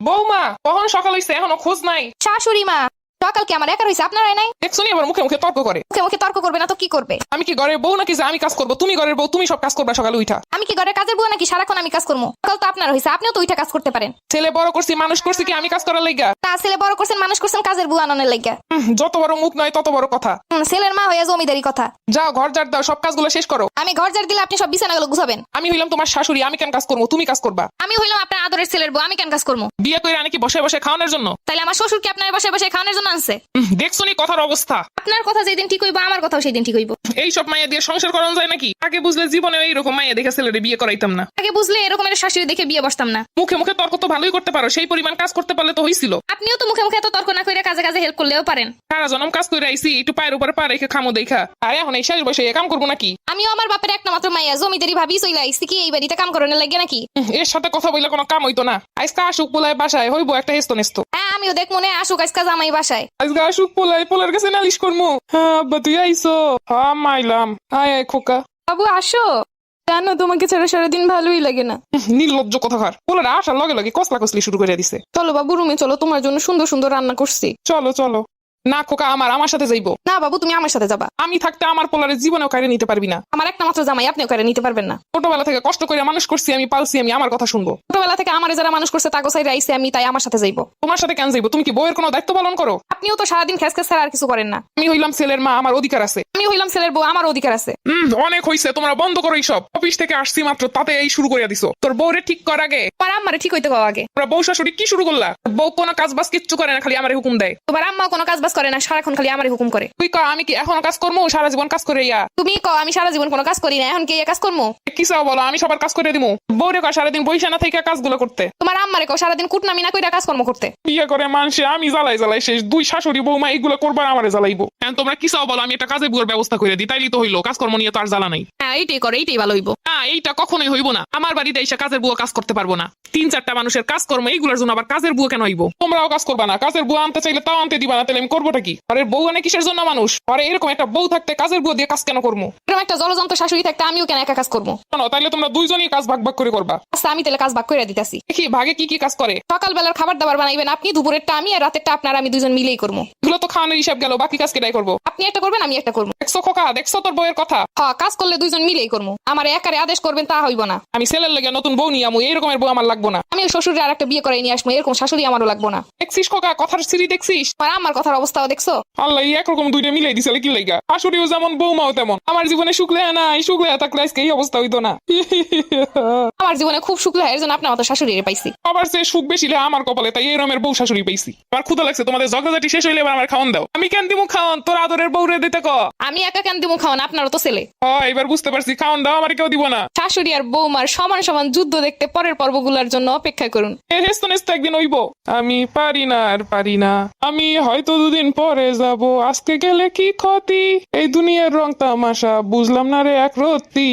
বৌমা কখন সকাল হইছে এখনো খোঁজ নাই। শাশুড়ি মা, সকাল কি আমার একার হয়েছে, আপনারাই নাই? দেখছো নি আবার মুখে মুখে তর্ক করে। মুখে মুখে তর্ক করবে না তো কি করবে? আমি কি ঘরের বউ নাকি যে আমি কাজ করবো? তুমি ঘরের বউ, তুমি সব কাজ করবা সকালে উঠা। আমি কি ঘরের কাজের বুয়া নাকি সারাক্ষণ আমি কাজ করবো? সকাল তো আপনার হয়েছে, আপনিও তো উঠে কাজ করতে পারেন। ছেলে বড় করছি, মানুষ করছি কি আমি কাজ করার লাইগা? তা ছেলে বড় করছেন, মানুষ করছেন কাজের বুয়া আনানোর লাগিয়া। যত বড় মুখ নয় তত বড় কথা। ছেলের মা হয়ে জমিদারি কথা। যাও ঘর ঝাড় দাও, সব কাজগুলো শেষ করো। আমি ঘর ঝাড় দিলে আপনি সব বিছানাগুলো গুছাবেন। আমি হইলাম তোমার শাশুড়ি, আমি কেন কাজ করবো? তুমি কাজ করবা। আমি হইলাম আপনার আদরের ছেলের বউ, আমি কেন কাজ করবো? বিয়ে করে আনি কি বসে বসে খাওয়ানোর জন্য? তাইলে আমার শ্বশুর কি আপনার বসে বসে খাওয়ানোর জন্য আনছে? দেখছো নি কথার অবস্থা। আপনার কথা যেদিন ঠিক হইব আমার কথাও সেদিন ঠিক হইব। এই সব মাইয়া দিয়ে সংসার করানো যায় নাকি? আগে বুঝলে জীবনে এইরকম মাইয়া দেখে ছেলেরে বিয়ে করাইতাম না। আগে বুঝলে এরকমের শাশুড়ি দেখে বিয়ে বসতাম না। মুখে মুখে তর্ক তো ভালোই করতে পারো, সেই পরিমাণ কাজ করতে পারলে তো হইছিল। আপনিও তো মুখে মুখে এত তর্ক না করে কাজে কাজে হেল্প করলেও পারেন। সারা জনম কাজ করে আইসি, একটু পায়ের উপর পা রেখে খামো দেখা। আর এখন এই শেষ বসে এ কাম করবো নাকি? আমিও আমার বাপের একটা মাত্র মাইয়া, জমিদারি ভাবি চইলা আইছি কি এই বাড়িতে কাম করানোর লাগে নাকি? এর সাথে কথা বললে কোনো কাম হইতো না। আজকে আসুক পোলায় বাসায়, হইবো একটা হেস্ত নেস্ত। হ্যাঁ আমিও দেখ মনে আসুক আজকে জামাই বাসায়। আজকে আসুক পোলায়, পোলার কাছে নালিশ করবো। হ্যাঁ আব্বা তুই আইসো? হ্যাঁ মাইলাম। আয় আয় খোকা। বাবু আসো। জানো তোমাকে ছাড়া সারাদিন ভালোই লাগে না। নির্লজ্জ কথাকার। পোলার আসার লগে লগে কসলা কসলি শুরু করে দিছে। চলো বাবু রুমে চলো, তোমার জন্য সুন্দর সুন্দর রান্না করছি। চলো চলো। না খোকা, আমার সাথে যাইবো। না বাবু তুমি আমার সাথে যাবা। আমি থাকতে আমার পোলারে জীবনেও কাইরে নিতে পারবি না। আমার একটা মাত্র জামাই, আপনিও করে নিতে পারবেন না। ছোটবেলা থেকে কষ্ট করে মানুষ করছি, আমি পালছি, আমি আমার কথা শুনবো। ছোটবেলা থেকে আমার যারা মানুষ করছে তাগো সাইডে আইছে আমি, তাই আমার সাথে যাইবো। তোমার সাথে কেন যাইবো? তুমি কি বউয়ের কোনো দায়িত্ব পালন করো? আপনিও তো সারাদিন খেস খেস ছাড়া আর কিছু করেন না। আমি হইলাম ছেলের মা, আমার অধিকার আছে। আমি হইলাম ছেলের বউ, আমার অধিকার আছে। অনেক হইছে, তোমরা বন্ধ করো এইসব। অফিস থেকে আসছি মাত্র, তাতে এই শুরু করে দিছো। তোর বউরে ঠিক কর আগে। তোমার আম্মারে ঠিক হইতে কও আগে। তোমরা বউ শাশুড়ি কি শুরু করলা? বউ কোনো কাজ বাজ কিচ্ছু করে না, খালি আমারে হুকুম দেয়। তোমার আম্মা কোনো কাজ বাজ করে না, সারাক্ষণ খালি আমারে হুকুম করে। তুই কর আমি কি এখনো কাজ করবো? সারা জীবন কাজ করে ইয়া। তুমি কও আমি সারা জীবন কোনো কাজ করি না, এখন কি এই কাজ করবো? কি চাও বলো, আমি সবার কাজ করে দিবো। বউরে কর সারাদিন বইসা না থেকে কাজগুলো করতে। তোমার আম্মারে কও সারাদিন কুটনামি না কইরা কাজকর্ম করতে। বিয়ে করে মানুষে আমি জ্বালাই জ্বালাই শেষ। দুই শাশুড়ি বৌমা এইগুলো করবার আমারে জ্বালাইবো। এখন তোমরা কি চাও বলো, আমি একটা কাজে বুয়ার ব্যবস্থা করে দিই, তাইলেই তো হইলো। কাজকর্ম নিয়ে তো আর জ্বালা নাই। হ্যাঁ এইটাই করে, এইটাই ভালো হইব। না এইটা কখনোই হইব না। আমার বাড়িতে এসে কাজের বুয়া কাজ করতে পারবো না। 3-4টা মানুষের কাজকর্ম, এইগুলোর জন্য আবার কাজের বুয়া কেন হইব? তোমরাও কাজ করবা না? কাজের বুয়া আনতে চাইলে তাও আনতে দিবা না, তাহলে আমি করবোটা কি? আরে বউ আনে কিসের জন্য মানুষ? আরে এরকম একটা বউ থাকতে কাজের বুয়া দিয়ে কাজ কেন করবো? এরকম একটা জলযন্ত্র শাশুড়ি থাকতে আমিও কেন একা কাজ করবো? শোনো, তাইলে তোমরা দুইজনই কাজ ভাগ ভাগ করে করবা। আচ্ছা আমি তাহলে কাজ ভাগ করে দিতেছি। দেখি ভাগে কি কি কাজ করে। সকালবেলার খাবার দাবার বানাইবেন আপনি, দুপুরেরটা আমি, আর রাতেরটা আপনার, আমি দুজন মিলেই করবো। এগুলো তো খাওয়ানোর হিসাব গেল, বাকি কাজ কেটাই করবো? আপনি একটা করবেন আমি একটা করবো। দেখছো খোকা, দেখছো তোর বউয়ের কথা? হ্যাঁ কাজ করলে দুইজন মিলেই করবো। আমার একারে আদেশ করবেন তা হইব না। আমি ছেলের লেগে নতুন বউ নিয়ে আমু, এইরকমের বউ আমার লাগবো না। আমি শ্বশুরে আর একটা বিয়ে করে নিয়ে আসবো, এরকম শাশুড়ি আমারও লাগবো না। দেখছিস খোকা, কথার সিঁড়ি দেখছিস? আর আমার কথার অবস্থাও দেখছো? আল্লাহ একরকম দুইটা মিলাই দিছে কি লাইগা? শাশুড়িও যেমন বৌমাও তেমন। আমার জীবনে শুক্লে নাই, শুক্লে থাকলে আজকে এই অবস্থা হইতো না। আমার জীবনে খুব সুখ লাগে, এর জন্য আপনার মতো শাশুড়ি পাইছি। আবার সে সুখ বেশি আমার কপালে, তাই এরমের বউ শাশুড়ি পাইছি। আমার ক্ষুধা লাগছে, তোমাদের ঝগড়াঝাটি শেষ হইলে এবার আমার খাওয়ান দাও। আমি কেন দিমু খাওয়ান? তোর আদরের বউরে দিতে ক। আমি একা কেন দিব খাওয়ান? আপনারও তো ছেলে। এবার বুঝতে পারছি, খাওয়ান দাও, আমার কেউ দিব না। শাশুড়ি আর বৌমার সমান সমান যুদ্ধ দেখতে পরের পর্বগুলোর জন্য অপেক্ষা করুন। এর হেস্ত নেস্ত একদিন হইব। আমি পারি না আর পারি না, আমি হয়তো দুদিন পরে যাব। আজকে গেলে কি ক্ষতি? এই দুনিয়ার রং তামাশা বুঝলাম না রে এক রত্তি।